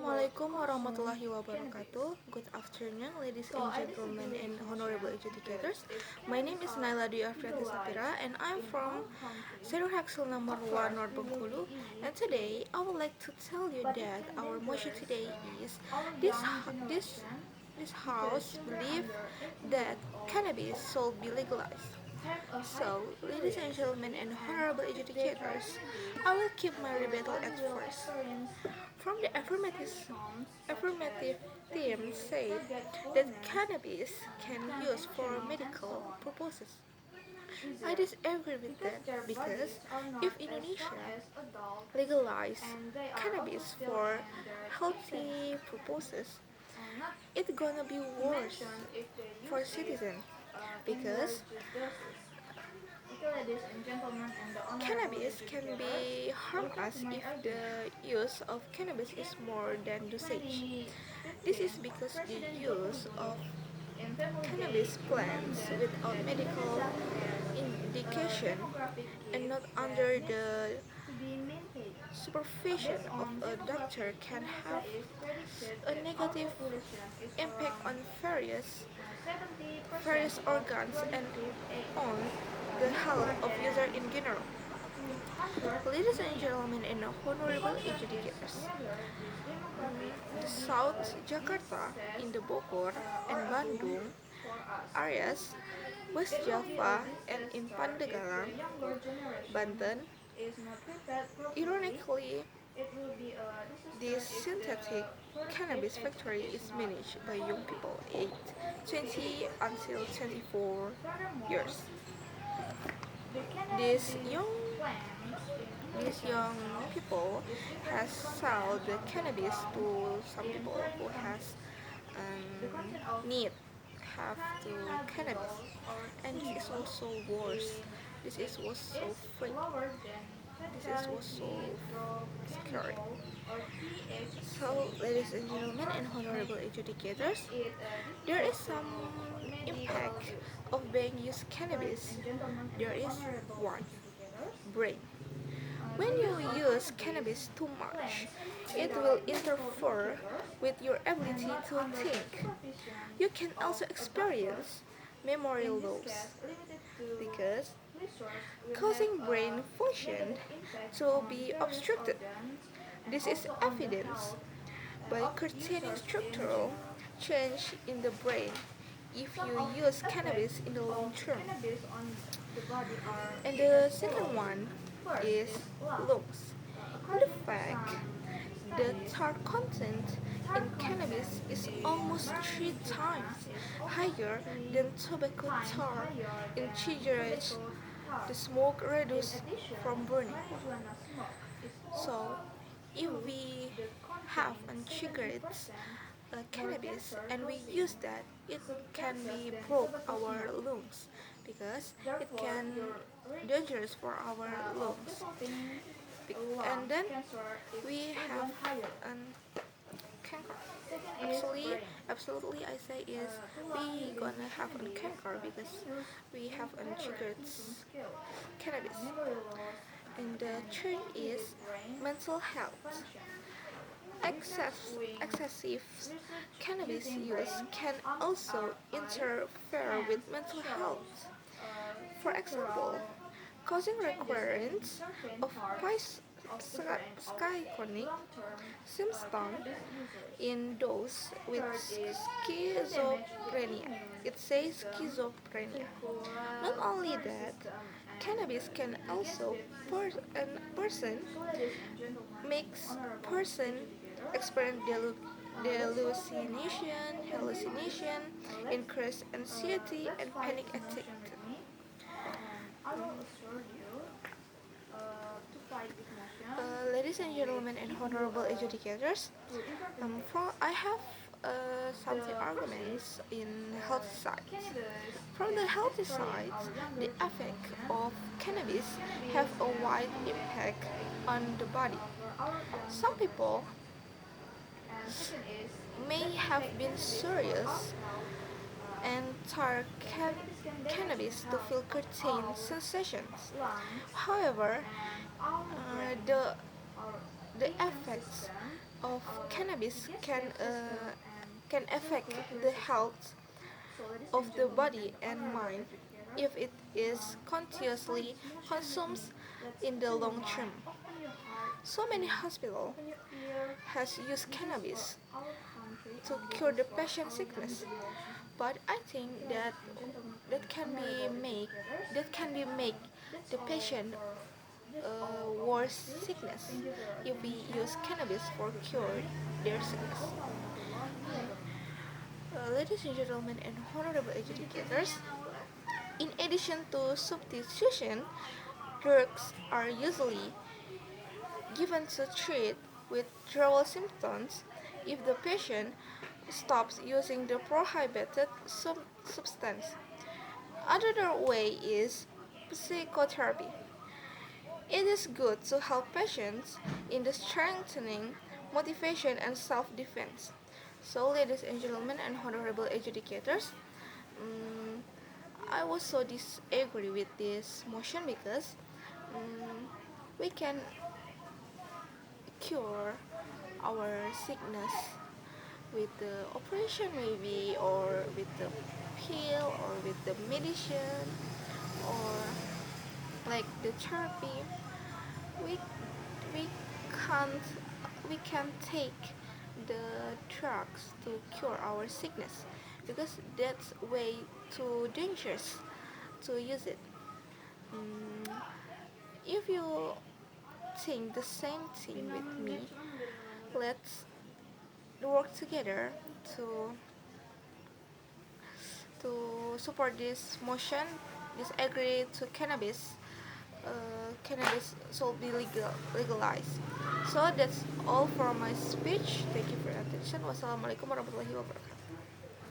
Assalamualaikum warahmatullahi wabarakatuh. Good afternoon, ladies and gentlemen, and honorable educators. My name is Naila Dwi Afriati Sapira, and I'm from Seru Haxel number 1 North Bengkulu. And today, I would like to tell you that our motion today is this this this house believe that cannabis should be legalized. So, ladies and gentlemen, and honorable educators, I will keep my rebuttal at first. From the affirmative team said that cannabis can use for medical purposes. I disagree with that because if Indonesia legalize cannabis for healthy purposes, it's gonna be worse for citizens because cannabis can be harm us if the use of cannabis is more than dosage. This is because the use of cannabis plants without medical indication and not under the supervision of a doctor can have a negative impact on various organs and on the health of user in general. Ladies and gentlemen and honorable educators, South Jakarta, in the Bogor and Bandung areas, West Java, and in Pandeglang, Banten, ironically, this synthetic cannabis factory is managed by young people aged 20 until 24 years. These young these young people has sold the cannabis to some people who has need have to cannabis, and this is also worse. This is was so freak. This is was so scary. So, ladies and gentlemen, and honorable educators, there is some impact of being used cannabis. There is one brain. When you use cannabis too much, it will interfere with your ability to think. You can also experience memory loss because causing brain function to be obstructed. This is evidenced by curtailing structural change in the brain if you use cannabis in the long term. And the second one is lungs. In fact, the tar content in cannabis is almost 3 times higher than tobacco tar in cigarettes. The smoke reduces from burning. So, if we have on cigarettes cannabis and we use that, it can be broke our lungs because it can dangerous for our lungs. And then we have an cancer. Actually, absolutely, I say is we gonna have a cancer because we have a cigarettes cannabis. And the third is mental health. Excessive cannabis use can also interfere with mental health. For example, causing recurrence of schizophrenic symptoms in those with schizophrenia. It says schizophrenia. Not only that, cannabis can also person makes person experience hallucination, increased anxiety, and panic attack. Ladies and gentlemen and honorable educators, I have something arguments in health sides. From the healthy side, the effect of cannabis have a wide impact on the body. Some people may have been serious and tar cannabis to feel certain sensations. However, the effects of cannabis can affect the health of the body and mind if it is continuously consumed in the long term. So many hospitals has used cannabis to cure the patient sickness, but I think that can be make make the patient worse sickness if we use cannabis for cure their sickness. Ladies and gentlemen and honorable educators, in addition to substitution, drugs are usually given to treat withdrawal symptoms if the patient stops using the prohibited substance. Another way is psychotherapy. It is good to help patients in the strengthening motivation and self-defense. So, ladies and gentlemen and honorable educators, um, I also disagree with this motion because we can cure our sickness with the operation maybe, or with the pill, or with the medicine, or like the therapy. We we can't we can take the drugs to cure our sickness because that's way too dangerous to use it. Mm, if you think the same thing with me, let's work together to support this motion, disagree to cannabis. Cannabis should be legalized. So that's all for my speech. Thank you for your attention. Wassalamualaikum warahmatullahi wabarakatuh.